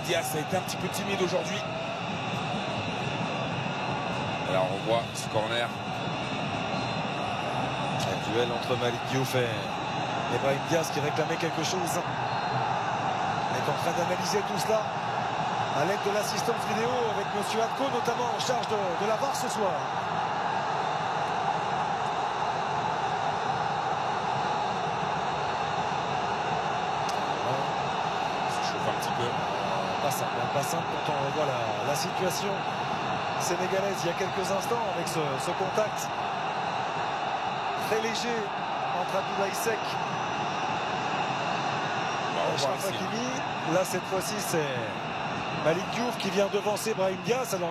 Diaz a été un petit peu timide aujourd'hui. Alors on voit ce corner. Un duel entre Malik Diouf et Brahim Diaz qui réclamait quelque chose. On est en train d'analyser tout cela à l'aide de l'assistance vidéo avec monsieur Atko notamment en charge de la VAR ce soir. Pas simple quand on revoit la situation sénégalaise il y a quelques instants avec ce contact très léger entre Abdoulaye Seck et Achraf Hakimi. Là cette fois-ci c'est Malik Diouf qui vient devancer Brahim Diaz. Alors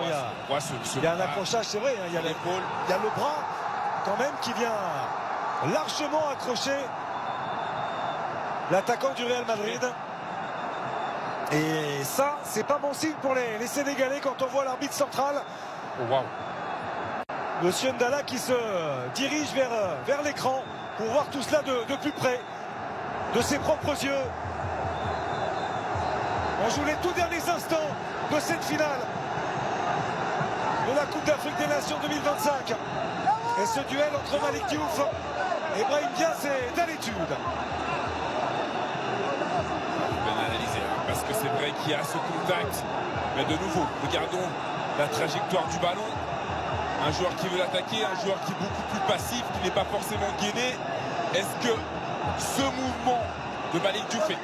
il y a un accrochage, c'est vrai, hein, il y a le bras quand même qui vient largement accrocher l'attaquant du Real Madrid. Et ça, c'est pas bon signe pour les Sénégalais quand on voit l'arbitre central. Oh, wow. Monsieur Ndala qui se dirige vers l'écran pour voir tout cela de plus près, de ses propres yeux. On joue les tout derniers instants de cette finale de la Coupe d'Afrique des Nations 2025. Et ce duel entre Malik Diouf et Brahim Diaz est à l'étude. Parce que c'est vrai qu'il y a ce contact. Mais de nouveau, regardons la trajectoire du ballon. Un joueur qui veut l'attaquer, un joueur qui est beaucoup plus passif, qui n'est pas forcément gainé. Est-ce que ce mouvement de Malik Diouf est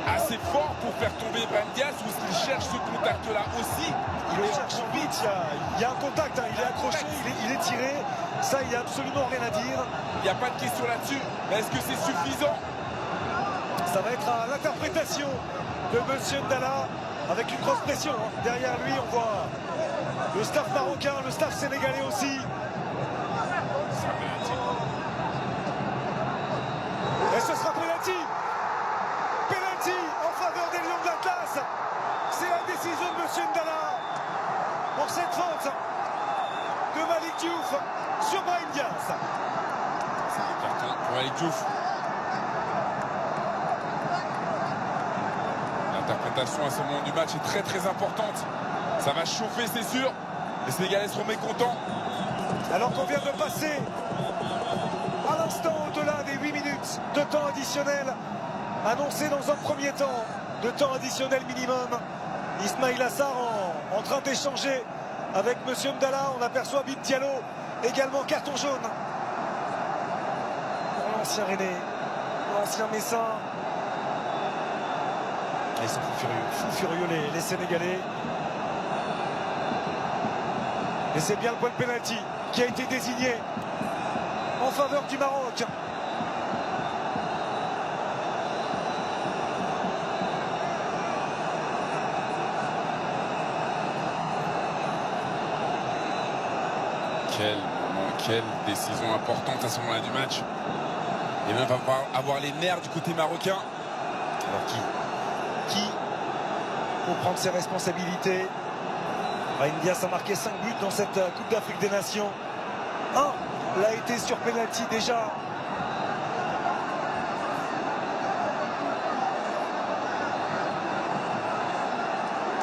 assez fort pour faire tomber Brahim Diaz ou est-ce qu'il cherche ce contact-là aussi? Il le cherche vite, il y a un contact, hein, il est accroché, il est tiré. Ça, il n'y a absolument rien à dire. Il n'y a pas de question là-dessus. Mais est-ce que c'est suffisant? Ça va être à l'interprétation de monsieur Ndala avec une grosse pression. Hein. Derrière lui, on voit le staff marocain, le staff sénégalais aussi. Et ce sera penalty. Penalty en faveur des Lions de l'Atlas. C'est la décision de monsieur Ndala pour cette faute de Malik Diouf sur Brahim Diaz. C'est un carton pour Malik Diouf. L'interprétation à ce moment du match est très très importante. Ça va chauffer, c'est sûr. Les Sénégalais seront mécontents. Alors qu'on vient de passer à l'instant au-delà des 8 minutes de temps additionnel annoncé dans un premier temps de temps additionnel minimum. Ismaïla Sarr en train d'échanger avec monsieur Ndala. On aperçoit Bib Diallo également carton jaune pour l'ancien René, l'ancien Messin. Ils sont fous furieux les Sénégalais. Et c'est bien le point de pénalty qui a été désigné en faveur du Maroc. Quelle décision importante à ce moment-là du match. Et même va avoir les nerfs du côté marocain. Alors qui pour prendre ses responsabilités? Brahim Diaz a marqué 5 buts dans cette Coupe d'Afrique des Nations. Un l'a été sur penalty déjà.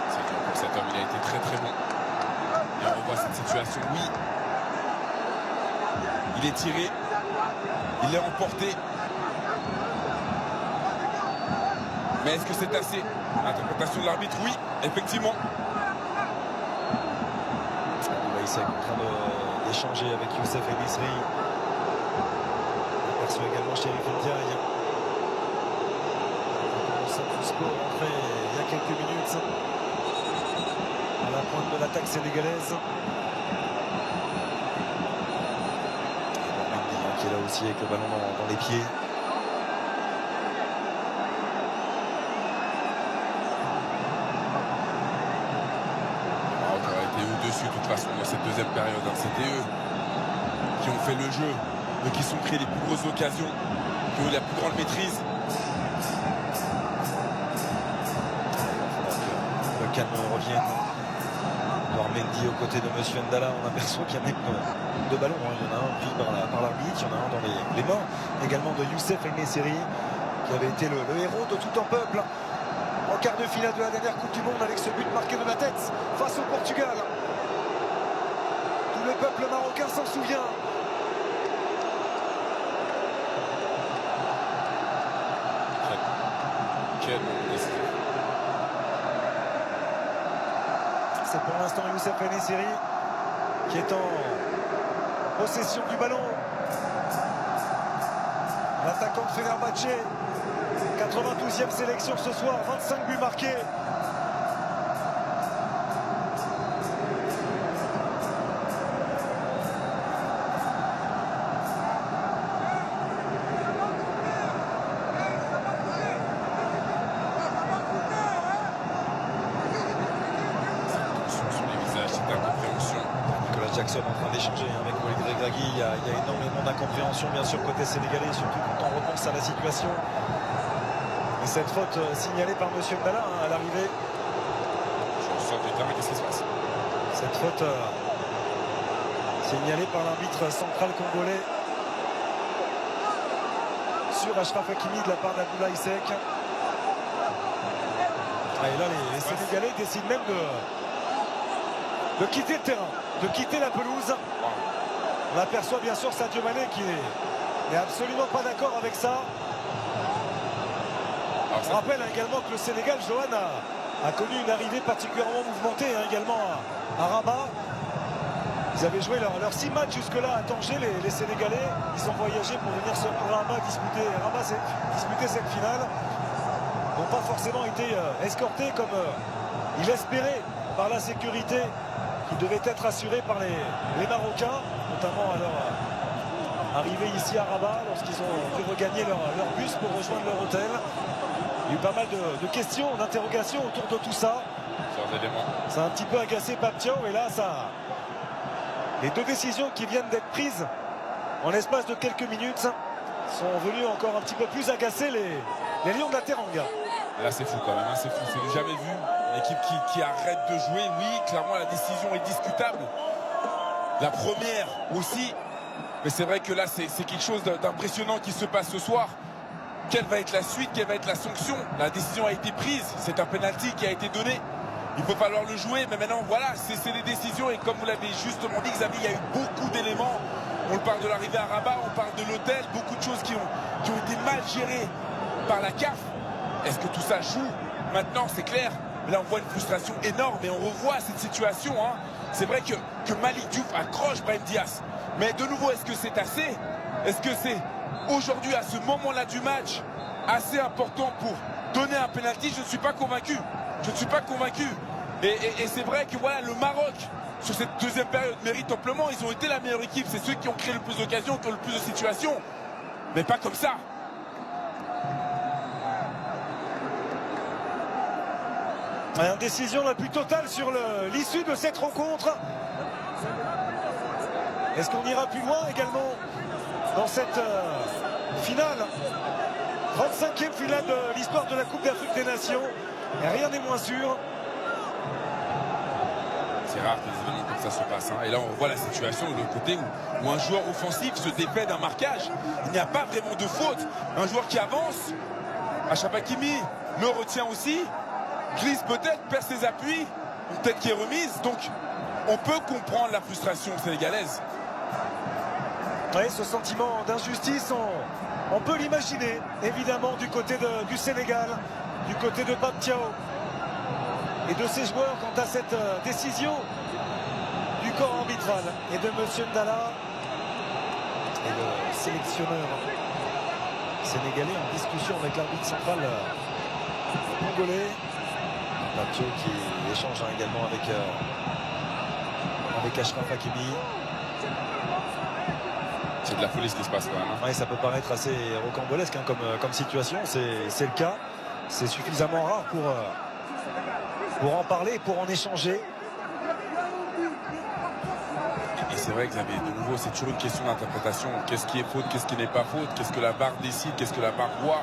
C'est clair pour cet homme, il a été très très bon. Et on revoit cette situation, oui. Il est tiré, il est emporté. Mais est-ce que c'est assez? Interprétation de l'arbitre, oui, effectivement. Il est en train d'échanger avec Youssef El-Misri. On aperçoit également Chérif Ndiaye. On sent le score entré il y a quelques minutes à la pointe de l'attaque sénégalaise. Qui est là aussi avec le ballon dans les pieds. Au-dessus de toute façon dans cette deuxième période, hein. C'était eux qui ont fait le jeu, eux qui sont créés les plus grosses occasions, qui ont eu la plus grande maîtrise. Le calme revienne. Alors Mendy aux côtés de monsieur Ndala, on aperçoit qu'il y a même deux ballons, hein. Il y en a un pris par l'arbitre, il y en a un dans les mains également de Youssef El-Nesiri qui avait été le héros de tout un peuple en quart de finale de la dernière Coupe du Monde avec ce but marqué de la tête face au Portugal. Tout le peuple marocain s'en souvient. Quel décisif. C'est pour l'instant Youssef En-Nesyri qui est en possession du ballon. L'attaquant de Fenerbahçe, 92e sélection ce soir, 25 buts marqués. Jackson en train d'échanger avec Walid Regragui. Il y a énormément d'incompréhension bien sûr côté sénégalais, surtout quand on repense à la situation. Et cette faute signalée par M. Ndala à l'arrivée. Je sors du terrain, qu'est-ce qui se passe? Cette faute signalée par l'arbitre central congolais sur Achraf Hakimi de la part d'Abdoulaye Seck. Et là les Sénégalais décident même de quitter le terrain, de quitter la pelouse. On aperçoit bien sûr Sadio Mané qui n'est absolument pas d'accord avec ça. On rappelle également que le Sénégal, Johan, a connu une arrivée particulièrement mouvementée également à Rabat. Ils avaient joué leurs 6 matchs jusque-là à Tanger, les Sénégalais. Ils ont voyagé pour venir sur Rabat disputer cette finale. Ils n'ont pas forcément été escortés comme ils espéraient par la sécurité qui devait être assurée par les Marocains, notamment à leur arrivée ici à Rabat, lorsqu'ils ont pu regagner leur bus pour rejoindre leur hôtel. Il y a eu pas mal de questions, d'interrogations autour de tout ça. Ça a un petit peu agacé Pape Thiaw, et là, les deux décisions qui viennent d'être prises en l'espace de quelques minutes sont venues encore un petit peu plus agacer les Lions de la Teranga. Là, c'est fou quand même, hein, c'est fou, c'est du jamais vu. Une équipe qui arrête de jouer, oui, clairement la décision est discutable. La première aussi, mais c'est vrai que là, c'est quelque chose d'impressionnant qui se passe ce soir. Quelle va être la suite? Quelle va être la sanction? La décision a été prise, c'est un penalty qui a été donné. Il peut falloir le jouer, mais maintenant, voilà, c'est des décisions. Et comme vous l'avez justement dit, Xavier, il y a eu beaucoup d'éléments. On parle de l'arrivée à Rabat, on parle de l'hôtel, beaucoup de choses qui ont été mal gérées par la CAF. Est-ce que tout ça joue? Maintenant, c'est clair. Mais là, on voit une frustration énorme et on revoit cette situation. Hein. C'est vrai que Malick Diouf accroche Brahim Diaz. Mais de nouveau, est-ce que c'est assez? Est-ce que c'est aujourd'hui, à ce moment-là du match, assez important pour donner un penalty? Je ne suis pas convaincu. Je ne suis pas convaincu. Et c'est vrai que voilà, le Maroc, sur cette deuxième période, mérite amplement. Ils ont été la meilleure équipe. C'est ceux qui ont créé le plus d'occasions, qui ont le plus de situations. Mais pas comme ça. Une décision la plus totale sur l'issue de cette rencontre. Est-ce qu'on ira plus loin également dans cette finale? 35e finale de l'histoire de la Coupe d'Afrique des Nations. Et rien n'est moins sûr. C'est rare que des événements comme ça se passent. Hein. Et là, on voit la situation de l'autre côté où un joueur offensif se défait d'un marquage. Il n'y a pas vraiment de faute. Un joueur qui avance, Achraf Hakimi le retient aussi, glisse peut-être, perd ses appuis, une tête qui est remise. Donc, on peut comprendre la frustration sénégalaise. Oui, ce sentiment d'injustice, on peut l'imaginer, évidemment, du côté du Sénégal, du côté de Pape Thiaw et de ses joueurs quant à cette décision du corps arbitral et de M. Ndala et le sélectionneur sénégalais en discussion avec l'arbitre central congolais. Pape Thiaw qui échange également avec Achraf Hakimi. C'est de la folie ce qui se passe quand même. Hein. Ouais, ça peut paraître assez rocambolesque hein, comme situation, c'est le cas. C'est suffisamment rare pour en parler, pour en échanger. Et c'est vrai que de nouveau, c'est toujours une question d'interprétation. Qu'est-ce qui est faute, qu'est-ce qui n'est pas faute? Qu'est-ce que la VAR décide, qu'est-ce que la VAR voit?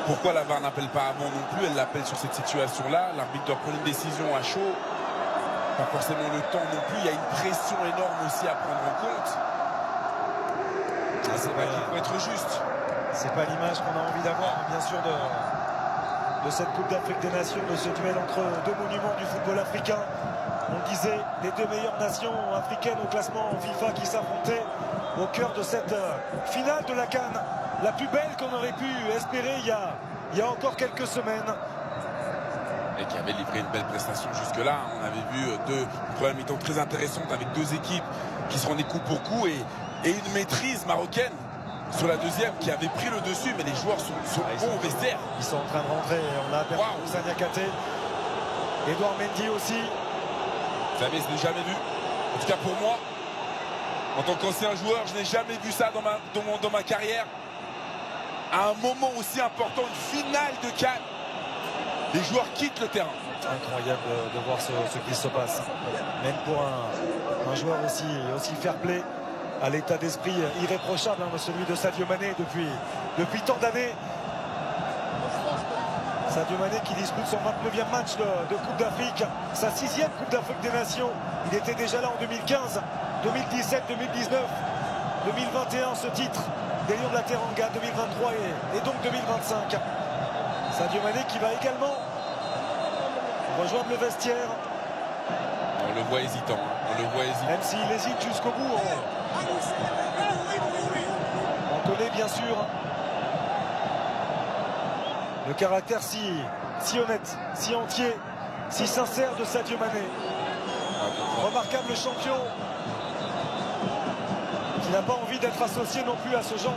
Pourquoi la VAR n'appelle pas avant non plus? Elle l'appelle sur cette situation-là. L'arbitre doit prendre une décision à chaud. Pas forcément le temps non plus. Il y a une pression énorme aussi à prendre en compte. C'est vrai qu'il faut être juste. C'est pas l'image qu'on a envie d'avoir, bien sûr, de cette Coupe d'Afrique des Nations, de ce duel entre deux monuments du football africain. On disait les deux meilleures nations africaines au classement FIFA qui s'affrontaient au cœur de cette finale de la CAN, la plus belle qu'on aurait pu espérer il y a encore quelques semaines. Et qui avait livré une belle prestation jusque-là. On avait vu deux premières mi-temps très intéressantes avec deux équipes qui se rendaient coup pour coup et une maîtrise marocaine sur la deuxième qui avait pris le dessus, mais les joueurs sont bons au vestiaire. Ils sont en train de rentrer, on a aperçu Moussa Niakhaté, Edouard Mendy aussi. Vous savez, je n'ai jamais vu. En tout cas pour moi, en tant qu'ancien joueur, je n'ai jamais vu ça dans ma carrière. À un moment aussi important, une finale de CAN, les joueurs quittent le terrain. Incroyable de voir ce qui se passe. Même pour un joueur aussi fair-play, à l'état d'esprit irréprochable, celui de Sadio Mané depuis tant d'années. Sadio Mané qui dispute son 29e match de Coupe d'Afrique, sa 6e Coupe d'Afrique des Nations. Il était déjà là en 2015, 2017, 2019, 2021 ce titre des Lions de la Teranga, 2023 et donc 2025. Sadio Mané qui va également rejoindre le vestiaire. On le voit hésitant, on le voit hésitant. Même s'il hésite jusqu'au bout. On connaît bien sûr le caractère si honnête, si entier, si sincère de Sadio Mané. Remarquable champion qui n'a pas envie d'être associé non plus à ce genre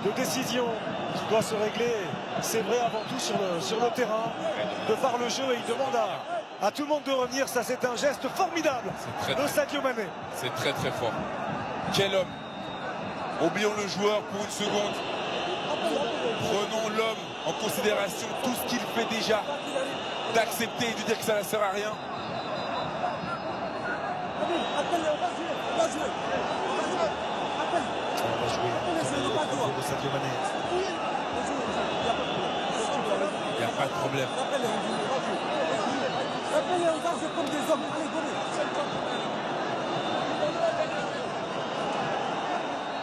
de décision qui doit se régler, c'est vrai, avant tout sur le terrain, de par le jeu, et il demande à tout le monde de revenir. Ça, c'est un geste formidable de Sadio Mané. C'est très très fort. Quel homme. Oublions le joueur pour une seconde. Prenons l'homme en considération, tout ce qu'il fait déjà, d'accepter et de dire que ça ne sert à rien. On va jouer de Sadio Mané. Il n'y a pas de problème.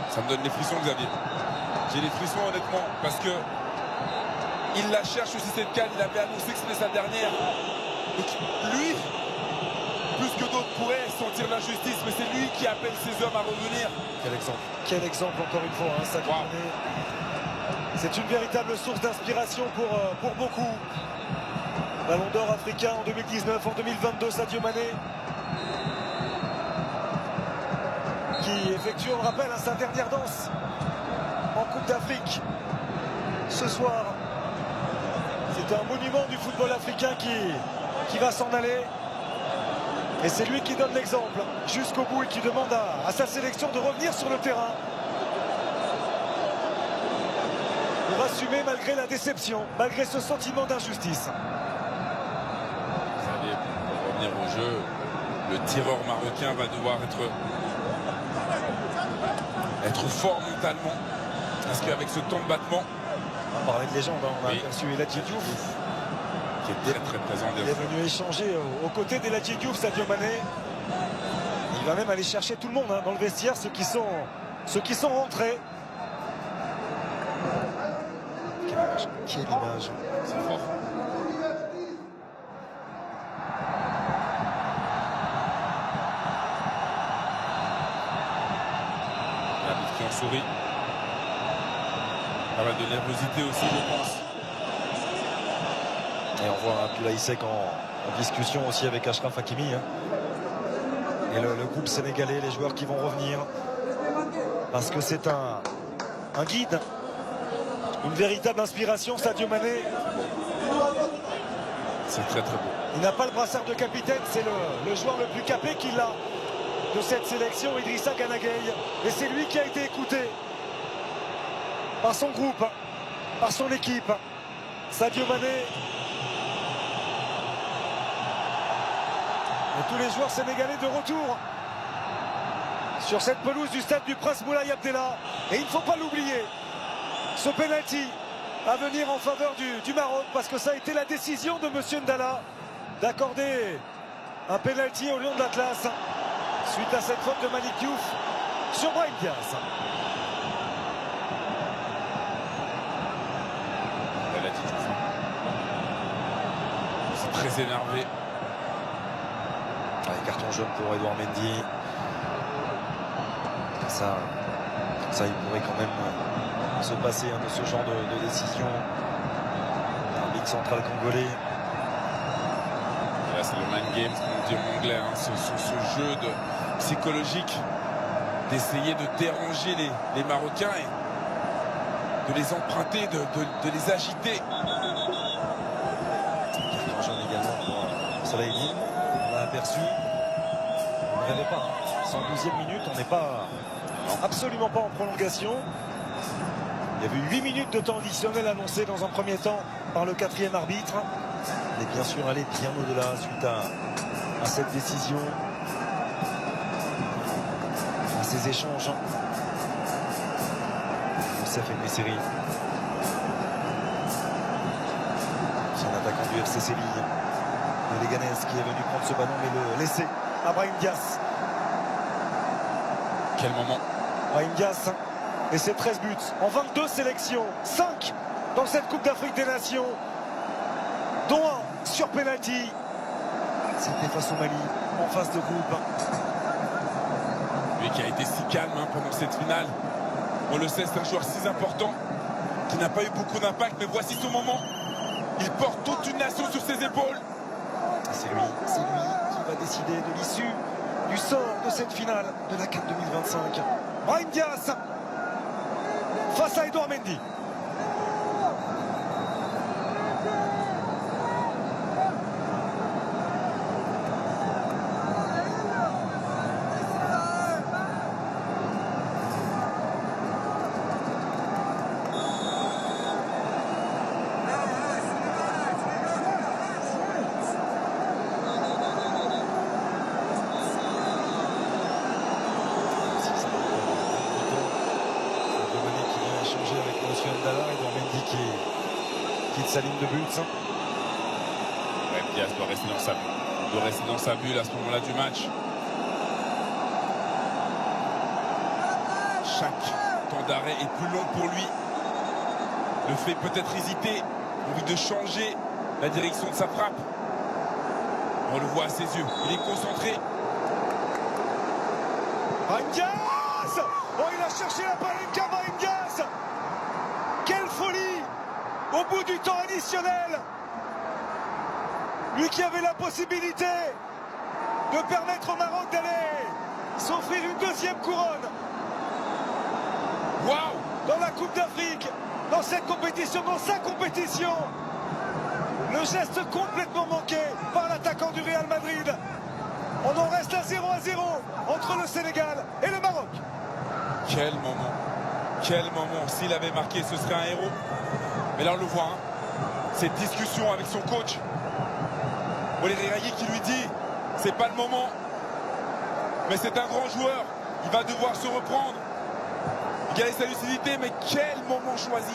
Ça me donne des frissons, Xavier. J'ai des frissons honnêtement parce que il la cherche aussi cette CAN. Il avait annoncé que c'était sa dernière. Donc lui, plus que d'autres pourraient sentir l'injustice, mais c'est lui qui appelle ses hommes à revenir. Quel exemple. Quel exemple encore une fois, Sadio Mané. C'est une véritable source d'inspiration pour beaucoup. Ballon d'or africain en 2019, en 2022, Sadio Mané qui effectue, on le rappelle, sa dernière danse en Coupe d'Afrique ce soir. C'est un monument du football africain qui va s'en aller. Et c'est lui qui donne l'exemple jusqu'au bout et qui demande à sa sélection de revenir sur le terrain pour assumer malgré la déception, malgré ce sentiment d'injustice. Vous savez, pour revenir au jeu, le tireur marocain va devoir être fort mentalement. Parce qu'avec ce temps de battement... On parlait de légende, on a aperçu Eladji Diouf. Qui est très très présent. Il est venu échanger aux côtés d'Eladji Diouf, Sadio Mané. Il va même aller chercher tout le monde dans le vestiaire, ceux qui sont rentrés. Quelle image. C'est fort. L'arbitre qui en sourit. Pas mal de nervosité aussi, je pense. Et on voit Abdoulaye Seck en discussion aussi avec Achraf Hakimi. Et le groupe sénégalais, les joueurs qui vont revenir. Parce que c'est un guide. Une véritable inspiration, Sadio Mané. C'est très très beau. Il n'a pas le brassard de capitaine, c'est le joueur le plus capé qu'il a de cette sélection, Idrissa Gana Gueye. Et c'est lui qui a été écouté par son groupe, par son équipe. Sadio Mané. Et tous les joueurs sénégalais de retour sur cette pelouse du stade du Prince Moulay Abdellah. Et il ne faut pas l'oublier, ce penalty à venir en faveur du Maroc, parce que ça a été la décision de Monsieur Ndala d'accorder un penalty au Lion de l'Atlas suite à cette faute de Malick Diouf sur Brahim Diaz. Elle a dit tout. très énervé. Carton jaune pour Edouard Mendy. Ça, il pourrait quand même se passer de ce genre de décision. Arbitre central congolais. Là, c'est le mind game, comme on dit en anglais, hein, ce jeu psychologique d'essayer de déranger les Marocains et de les emprunter, de les agiter. Carton jaune également pour Salahini. On l'a aperçu. On ne rêvait pas. 112e minute, on n'est pas absolument pas en prolongation. Il y avait eu 8 minutes de temps additionnel annoncé dans un premier temps par le 4e arbitre. On est bien sûr allé bien au-delà suite à cette décision, à ces échanges. Youssef El-Messeri, c'est un attaquant du FC Séville, le Léganais, qui est venu prendre ce ballon mais le laisser à Brahim Diaz. Quel moment! Brahim Diaz et ses 13 buts en 22 sélections, 5 dans cette Coupe d'Afrique des Nations, dont un sur penalty. C'était face au Mali, en phase de groupe. Lui qui a été si calme pendant cette finale. On le sait, c'est un joueur si important qui n'a pas eu beaucoup d'impact, mais voici son moment. Il porte toute une nation sur ses épaules. C'est lui qui va décider de l'issue du sort de cette finale de la CAN 2025. Brahim Diaz face à Edouard Mendy. Qui est de sa ligne de but. Ouais, Diaz doit rester dans sa bulle. Il doit rester dans sa bulle à ce moment-là du match. Chaque temps d'arrêt est plus long pour lui. Le fait peut-être hésiter, envie de changer la direction de sa frappe. On le voit à ses yeux. Il est concentré. Brahim Diaz! Oh, il a cherché la palanca, Brahim Diaz! Quelle folie! Au bout du temps additionnel, lui qui avait la possibilité de permettre au Maroc d'aller s'offrir une deuxième couronne. Waouh! Dans la Coupe d'Afrique, dans cette compétition, dans sa compétition. Le geste complètement manqué par l'attaquant du Real Madrid. On en reste à 0-0 entre le Sénégal et le Maroc. Quel moment! Quel moment! S'il avait marqué, ce serait un héros. Mais là, on le voit, cette discussion avec son coach. Walid Regragui qui lui dit, c'est pas le moment. Mais c'est un grand joueur. Il va devoir se reprendre. Il gagne sa lucidité, mais quel moment choisi!